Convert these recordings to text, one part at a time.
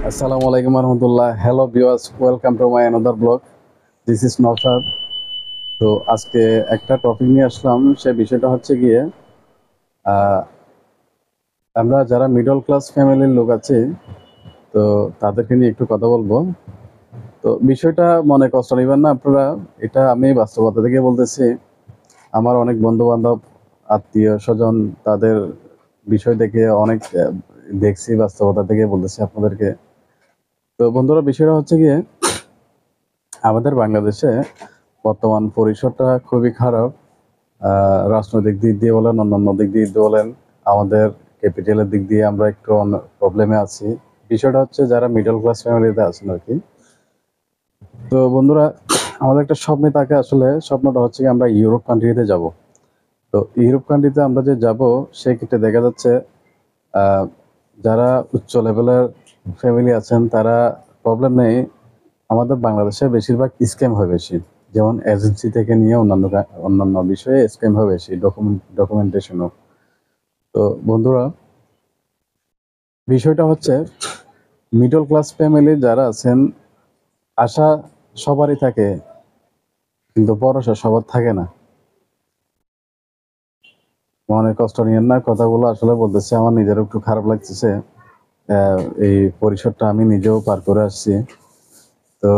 Assalamu alaikum warahmatullah. Hello viewers, welcome to my another blog. This is Nawshad. তো আজকে একটা topic নিয়ে আসলাম, সে বিষয়টা হচ্ছে গিয়ে আহ, আমরা যারা মিডল ক্লাস ফ্যামিলির লোক আছি, তো তাদেরকে নিয়ে একটু কথা বলবো। তো বিষয়টা মনে কষ্ট নেবেন না আপনারা, এটা আমি বাস্তবতা থেকে বলতেছি। আমার অনেক বন্ধু বান্ধব, আত্মীয় স্বজন, তাদের বিষয় দেখে অনেক দেখছি, বাস্তবতা থেকে বলতেছি আপনাদেরকে। তো বন্ধুরা, বিষয়টা হচ্ছে গিয়ে আমাদের বাংলাদেশে বর্তমান পরিসরটা খুবই খারাপ। রাজনৈতিক দিক দিয়ে বলেন, অন্যান্য দিক দিয়ে বলেন, আমাদের ক্যাপিটালের দিক দিয়ে আমরা একটু প্রবলেমে আছি। বিষয়টা হচ্ছে যারা মিডল ক্লাস ফ্যামিলিতে আছেন আর কি। তো বন্ধুরা, আমাদের একটা স্বপ্ন থাকে, আসলে স্বপ্নটা হচ্ছে কি আমরা ইউরোপ কান্ট্রিতে যাব। তো ইউরোপ কান্ট্রিতে আমরা যে যাব, সেক্ষেত্রে দেখা যাচ্ছে আহ, যারা উচ্চ লেভেলের ফ্যামিলি আছেন তারা প্রবলেম নেই। আমাদের বাংলাদেশে বেশিরভাগ স্ক্যাম হয় বেশি, যেমন এজেন্সি থেকে নিয়ে অন্যান্য অন্যান্য বিষয়ে স্ক্যাম হয় বেশি, ডকুমেন্টেশনও। তো বন্ধুরা, বিষয়টা হচ্ছে মিডল ক্লাস ফ্যামিলি যারা আছেন, আশা সবারই থাকে, কিন্তু ভরসা সবার থাকে না। মনে কষ্ট নিয়েন না, কথাগুলো আসলে বলতেছি, আমার নিজেরও একটু খারাপ লাগতেছে। এই পরিসরটা আমি নিজেও পার করে আসছি। তো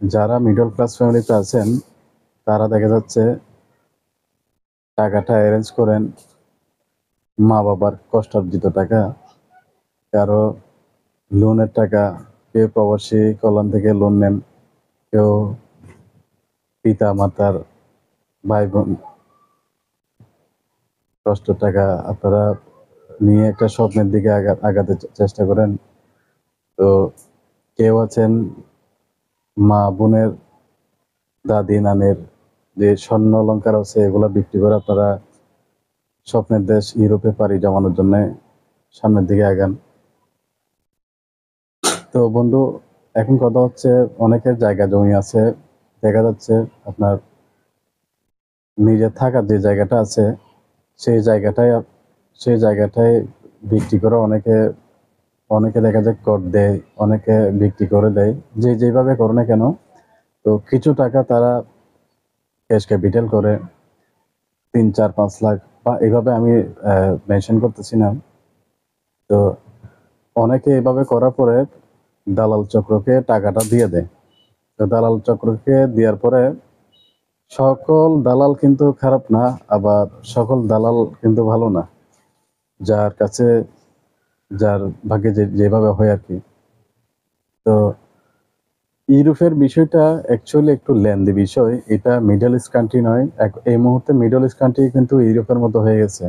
যারা মিডল ক্লাস ফ্যামিলিতে আছেন, তারা দেখা যাচ্ছে টাকাটা অ্যারেঞ্জ করেন মা বাবার কষ্টার্জিত টাকা, কারো লোনের টাকা, কেউ প্রবাসী কল্যাণ থেকে লোন নেন, কেউ পিতা মাতার, ভাই বোন কষ্টের টাকা আপনারা নিয়ে একটা স্বপ্নের দিকে আগাতে চেষ্টা করেন। তো কেউ আছেন মা বোনের, দাদি নানের যে স্বর্ণ অলংকার আছে, এগুলা বিক্রি করে আপনারা স্বপ্নের দেশ ইউরোপে পাড়ি জমানোর জন্য সামনের দিকে আগান। তো বন্ধু, এখন কথা হচ্ছে অনেকের জায়গা জমি আছে, দেখা যাচ্ছে আপনার নিজের থাকার যে জায়গাটা আছে, সেই জায়গাটায় সেই জায়গাটায় বিক্রি করে অনেকে অনেকে দেখা যায় কর দেয়, অনেকে বিক্রি করে দেয়, যে যেভাবে করে না কেন। তো কিছু টাকা তারা ক্যাশ ক্যাপিটাল করে 3, 4, 5 লাখ, বা এইভাবে আমি মেনশন করতেছি না। তো অনেকে এইভাবে করার পরে দালাল চক্রকে টাকাটা দিয়ে দেয়। তো দালাল চক্রকে দেওয়ার পরে সকল দালাল কিন্তু খারাপ না, আবার সকল দালাল কিন্তু ভালো না। যার কাছে, যার ভাগ্যে যেভাবে হয় আর কি। তো ইউরোপের বিষয়টা অ্যাকচুয়ালি একটু লেন্দি বিষয়, এটা মিডল ইস্ট কান্ট্রি নয়। এই মুহূর্তে মিডল ইস্ট কান্ট্রি কিন্তু ইউরোপের মতো হয়ে গেছে।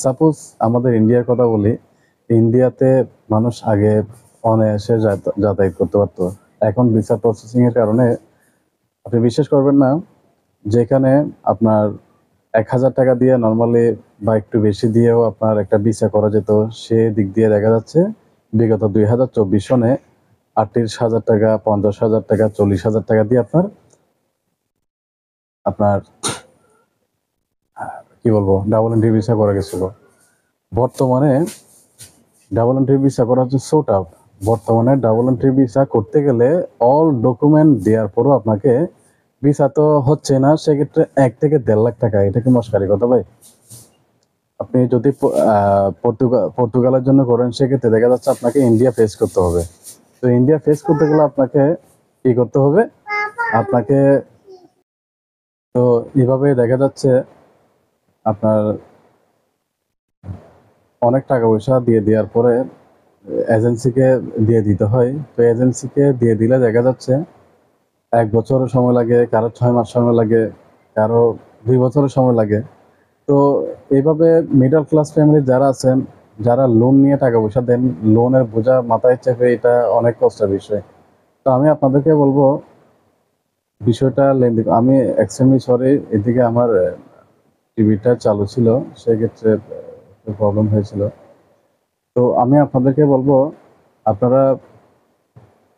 সাপোজ আমাদের ইন্ডিয়ার কথা বলি, ইন্ডিয়াতে মানুষ আগে অনায়াসে যাতায়াত করতে পারতো। এখন ভিসা প্রসেসিং এর কারণে আপনি বিশ্বাস করবেন না, যেখানে আপনার 1,000 টাকা দিয়ে নর্মালি বা একটু বেশি দিয়েও আপনার একটা ভিসা করা যেত, সে দিক দিয়ে দেখা যাচ্ছে বিগত 2024 সনে 38,000 টাকা, 50,000 টাকা, 40,000 টাকা দিয়ে আপনার আপনার কি বলবো, ডাবল এন্ট্রি ভিসা করা গেছিল। বর্তমানে ডাবল এন্ট্রি ভিসা করা হচ্ছে সো টাফ। বর্তমানে ডাবল এন্ট্রি ভিসা করতে গেলে অল ডকুমেন্ট দেওয়ার পরও আপনাকে ভিসা তো হচ্ছে না, সেক্ষেত্রে 1 থেকে 1.5 লাখ টাকা। এটা কি মস্কারি কথা ভাই? আপনি যদি পর্তুগালের জন্য করেন, সেক্ষেত্রে দেখা যাচ্ছে আপনাকে ইন্ডিয়া ফেস করতে হবে। তো ইন্ডিয়া ফেস করতে গেলে আপনাকে কি করতে হবে? আপনাকে, তো এভাবে দেখা যাচ্ছে আপনার অনেক টাকা পয়সা দিয়ে দেওয়ার পরে এজেন্সিকে দিয়ে দিতে হয়। তো এজেন্সিকে দিয়ে দিলে দেখা যাচ্ছে 1 বছরের সময় লাগে, কারো 6 মাস সময় লাগে, কারো 2 বছরের সময় লাগে। তো এইভাবে মিডল ক্লাস ফ্যামিলি যারা আছেন, যারা লোন নিয়ে টাকা পয়সা দেন, লোনের বোঝা মাথায় চেপে, এটা অনেক কষ্টের বিষয়। তো আমি আপনাদেরকে বলবো, বিষয়টা লেন্দি, আমি এক্সট্রিমলি সরি, এদিকে আমার টিভিটা চালু ছিল, সেক্ষেত্রে প্রবলেম হয়েছিল। তো আমি আপনাদেরকে বলবো, আপনারা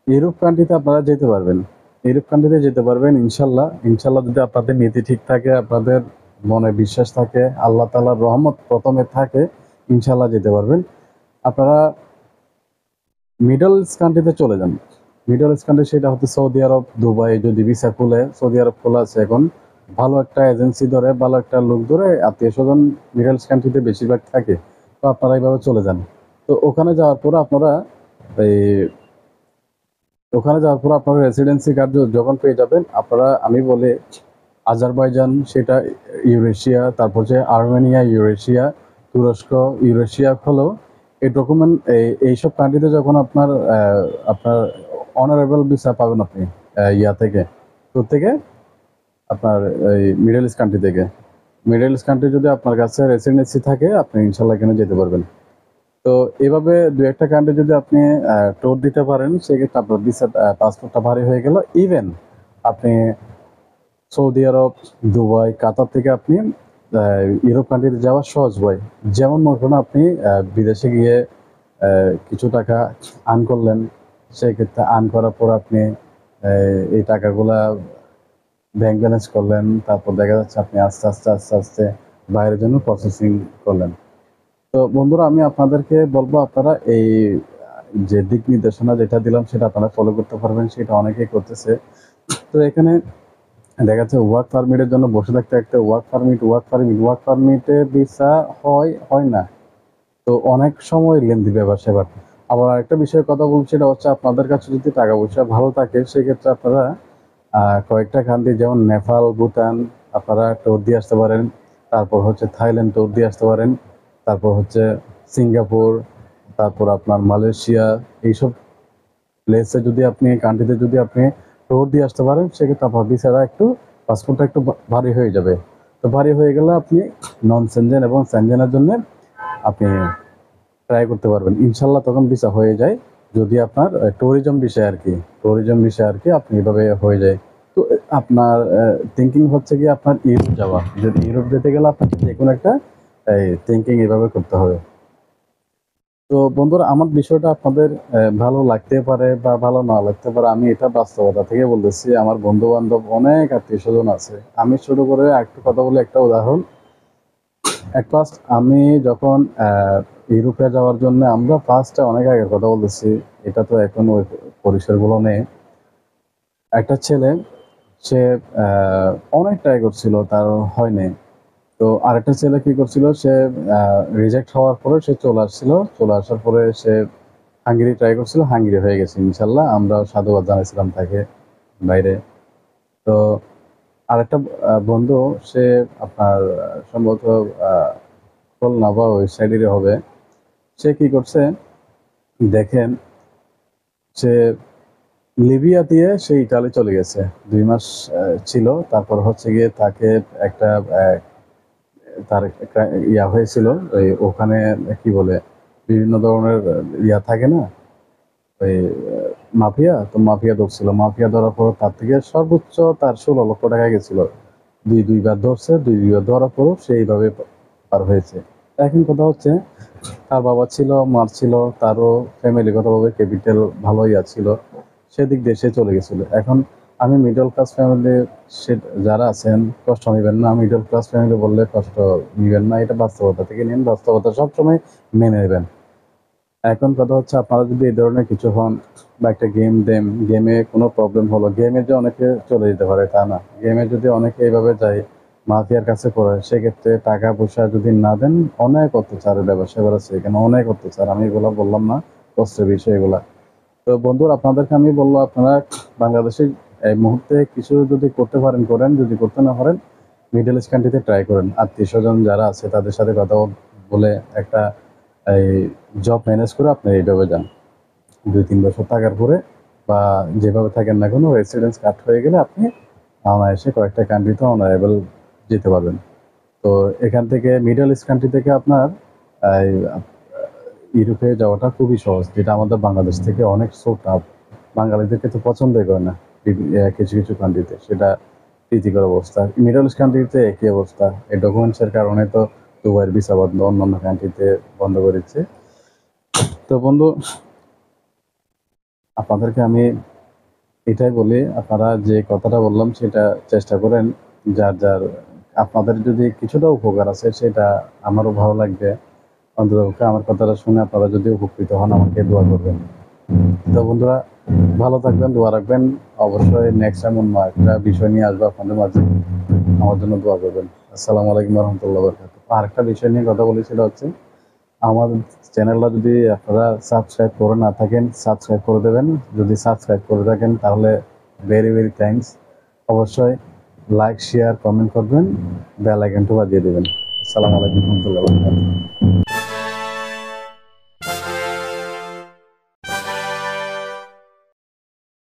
ইউরোপ কান্ট্রিতে আপনারা যেতে পারবেন, ইউরোপ কান্ট্রিতে যেতে পারবেন ইনশাল্লাহ। ইনশাল্লাহ যদি আপনাদের নীতি ঠিক থাকে, আপনাদের মনে বিশ্বাস থাকে, আল্লাহ তাআলার রহমত প্রথমে থাকে, ইনশাল্লাহ যেতে পারবেন। আপনারা মিডল ইস্ট কান্ট্রিতে চলে যান। মিডল ইস্ট কান্ট্রি সেটা হচ্ছে সৌদি আরব, দুবাই। যদি ভিসা খুলে, সৌদি আরব খোলা আছে এখন, ভালো একটা এজেন্সি ধরে, ভালো একটা লোক ধরে, আত্মীয় স্বজন মিডল ইস্ট কান্ট্রিতে বেশিরভাগ থাকে। তো আপনারা এইভাবে চলে যান। তো ওখানে যাওয়ার পর আপনারা এই ওখানে যাওয়ার পর আপনারা রেসিডেন্সি কার্ড যখন পেয়ে যাবেন, আপনারা আমি বলি আজারবাইজান সেটা ইউরেশিয়া, তারপর যে আর্মেনিয়া ইউরেশিয়া, তুরস্ক ইউরেশিয়া হলো এই ডকুমেন্ট, এইসব কান্ট্রিতে যখন আপনার অনারেবল ভিসা পাবেন আপনি ইয়া থেকে, তোর থেকে আপনার এই মিডল ইস্ট কান্ট্রি থেকে। মিডল ইস্ট কান্ট্রি যদি আপনার কাছে রেসিডেন্সি থাকে, আপনি ইনশাল্লাহ এখানে যেতে পারবেন। তো এভাবে দু একটা কান্ট্রি যদি আপনি টোর দিতে পারেন, সেক্ষেত্রে আপনার ভিসা পাসপোর্টটা ভারী হয়ে গেল। ইভেন আপনি সৌদি আরব, দুবাই, কাতার থেকে আপনি ইউরোপ কান্ট্রিতে যাওয়া সহজ হয়। যেমন মনে করুন আপনি বিদেশে গিয়ে কিছু টাকা আর্ন করলেন, সেক্ষেত্রে আর্ন করার পর আপনি এই টাকাগুলা ব্যাংক ব্যালেন্স করলেন, তারপর দেখা যাচ্ছে আপনি আস্তে আস্তে আস্তে আস্তে বাইরের জন্য প্রসেসিং করলেন। তো বন্ধুরা, আমি আপনাদেরকে বলবো আপনারা এই যে দিক নির্দেশনা যেটা দিলাম সেটা আপনারা ফলো করতে পারবেন, সেটা অনেকেই করতেছে। তো এখানে দেখা যাচ্ছে ওয়ার্ক পারমিটের জন্য বসে থাকতে থাকতে ওয়ার্ক পারমিটে ভিসা হয় না। তো অনেক সময় লেন্দি ব্যাপার সেবার। আবার আরেকটা বিষয়ে কথা বলছি, সেটা হচ্ছে আপনাদের কাছে যদি টাকা পয়সা ভালো থাকে, সেক্ষেত্রে আপনারা কয়েকটা কান্ট্রি যেমন নেপাল, ভুটান আপনারা ট্যুর দিয়ে আসতে পারেন। তারপর হচ্ছে থাইল্যান্ড ট্যুর দিয়ে আসতে পারেন। তারপর হচ্ছে সিঙ্গাপুর, তারপর আপনার মালয়েশিয়া, এইসব প্লেসে যদি আপনি কান্ট্রিতে যদি আপনি ট্যুর দিয়ে আসতে পারেন, সেক্ষেত্রে আপনার ভিসাটা একটু পাসপোর্টটা একটু ভারী হয়ে যাবে। তো ভারী হয়ে গেলে আপনি নন সেনজেন এবং সেনজেনের জন্য আপনি ট্রাই করতে পারবেন। ইনশাল্লাহ তখন ভিসা হয়ে যায়, যদি আপনার ট্যুরিজম বিষয় আর কি, আপনি এভাবে হয়ে যায়। তো আপনার থিঙ্কিং হচ্ছে কি আপনার ইউরোপ যাওয়া, যদি ইউরোপ যেতে গেলে আপনাকে যে কোনো একটা থিঙ্কিং এভাবে করতে হবে। তো বন্ধুরা, আমার বিষয়টা আপনাদের ভালো লাগতে পারে বা ভালো না লাগতে পারে, আমি এটা বাস্তবতা থেকে বলতেছি। আমার বন্ধু বান্ধব অনেক আত্মীয় স্বজন আছে। আমি শুরু করে একটু কথা বলে একটা উদাহরণ। এক ফার্স্ট আমি যখন ইউরোপে যাওয়ার জন্য, আমরা ফার্স্টে অনেক আগের কথা বলতেছি, এটা তো এখন ওই পরিসরগুলো নেই। একটা ছেলে, সে অনেক ট্রাই করছিল, তার হয়নি। তো আরেকটা ছেলে কি করছিল, সে রিজেক্ট হওয়ার পরে সে চলে আসার পরে সে হাঙ্গেরি ট্রাই করছিল, হাঙ্গেরি হয়ে গেছে ইনশাল্লাহ। আমরা সাধুবাদ জানাইছিলাম তাকে বাইরে। তো আরেকটা বন্ধু, সে আপনার সম্ভবত খুলনা বা ওই সাইডেরই হবে। সে কি করছে দেখেন, সে লিবিয়া দিয়ে সে ইতালি চলে গেছে। 2 মাস ছিল। তারপর হচ্ছে গিয়ে তাকে একটা তার একটা ইয়া হয়েছিল, ওই ওখানে কি বলে বিভিন্ন ধরনের ইয়া থাকে না, ওই মাফিয়া। তো মাফিয়া ধরছিল, মাফিয়া ধরার পর তার থেকে সর্বোচ্চ তার 16 লক্ষ টাকা গেছিল। দুইবার ধরছে, দুইবার ধরার পরও সে এইভাবে পার হয়েছে। এখন কথা হচ্ছে, তার বাবা ছিল, মার ছিল, তারও ফ্যামিলিগতভাবে ক্যাপিটাল ভালোই ছিল, সেদিক দিয়ে সে চলে গেছিল। এখন আমি মিডল ক্লাস ফ্যামিলি, সে যারা আছেন কষ্ট নেবেন না, মিডল ক্লাস ফ্যামিলি বললে কষ্ট নেবেন না, এটা বাস্তবতা থেকে নিন, বাস্তবতা সবসময় মেনে নেবেন। এখন কথা হচ্ছে, আপনারা যদি এই ধরনের কিছু হন বা একটা গেমে কোনো প্রবলেম হলো, গেমে যে অনেকে চলে যেতে পারে তা না। গেমে যদি অনেকে এইভাবে যায়, মাফিয়ার কাছে পড়ে, সেক্ষেত্রে টাকা পয়সা যদি না দেন, অনেক অত্যাচারের ব্যবসা করেছে এখানে, অনেক অত্যাচার। আমি এগুলো বললাম না, কষ্টের বিষয় এগুলা। তো বন্ধুরা, আপনাদেরকে আমি বলবো, আপনারা বাংলাদেশে এই মুহূর্তে কিছু যদি করতে পারেন করেন, যদি করতে না পারেন মিডল ইস্ট কান্ট্রিতে ট্রাই করেন। আত্মীয় স্বজন যারা আছে তাদের সাথে কথা বলে একটা এই জব ম্যানেজ করে আপনি এইভাবে যান। 2-3 বছর থাকার পরে বা যেভাবে থাকেন না কোনো, রেসিডেন্স কার্ড হয়ে গেলে আপনি অনায়াসে কয়েকটা কান্ট্রিতে অনারেবল যেতে পারবেন। তো এখান থেকে মিডল ইস্ট কান্ট্রি থেকে আপনার ইউরোপে যাওয়াটা খুবই সহজ, যেটা আমাদের বাংলাদেশ থেকে অনেক সো টাফ। বাঙালিদেরকে তো পছন্দই করে না কিছু কিছু কান্ট্রিতে, সেটা প্রীতিকর অবস্থা। মিডল ইস্ট কান্ট্রিতে একই অবস্থা। এই ডকুমেন্টসের কারণে তো দুবাইয়ের ভিসা বন্ধ, অন্যান্য কান্ট্রিতে বন্ধ করেছে। তো বন্ধু, আপনাদেরকে আমি এটাই বলি, আপনারা যে কথাটা বললাম সেটা চেষ্টা করেন। যার আপনাদের যদি কিছুটা উপকার আছে, সেটা আমারও ভালো লাগবে। অন্ততপক্ষে আমার কথাটা শুনে আপনারা যদি উপকৃত হন আমাকে দোয়া করবেন। তো বন্ধুরা, ভালো থাকবেন, দোয়া রাখবেন। অবশ্যই নেক্সট টাইম অন্য একটা বিষয় নিয়ে আসবো আপনাদের মাঝে। আমার জন্য দোয়া করবেন। আসসালামু আলাইকুম রহমতুল্লাহ বরকাতুহ। আরেকটা বিষয় নিয়ে কথা বলি, সেটা হচ্ছে আমার চ্যানেলটা যদি আপনারা সাবস্ক্রাইব করে না থাকেন, সাবস্ক্রাইব করে দেবেন। যদি সাবস্ক্রাইব করে থাকেন তাহলে ভেরি ভেরি থ্যাঙ্কস। অবশ্যই লাইক, শেয়ার, কমেন্ট করবেন, বেল আইকনটা বাজিয়ে দেবেন। আসসালামু আলাইকুম রহমতুল্লাহ বরকাতুহ।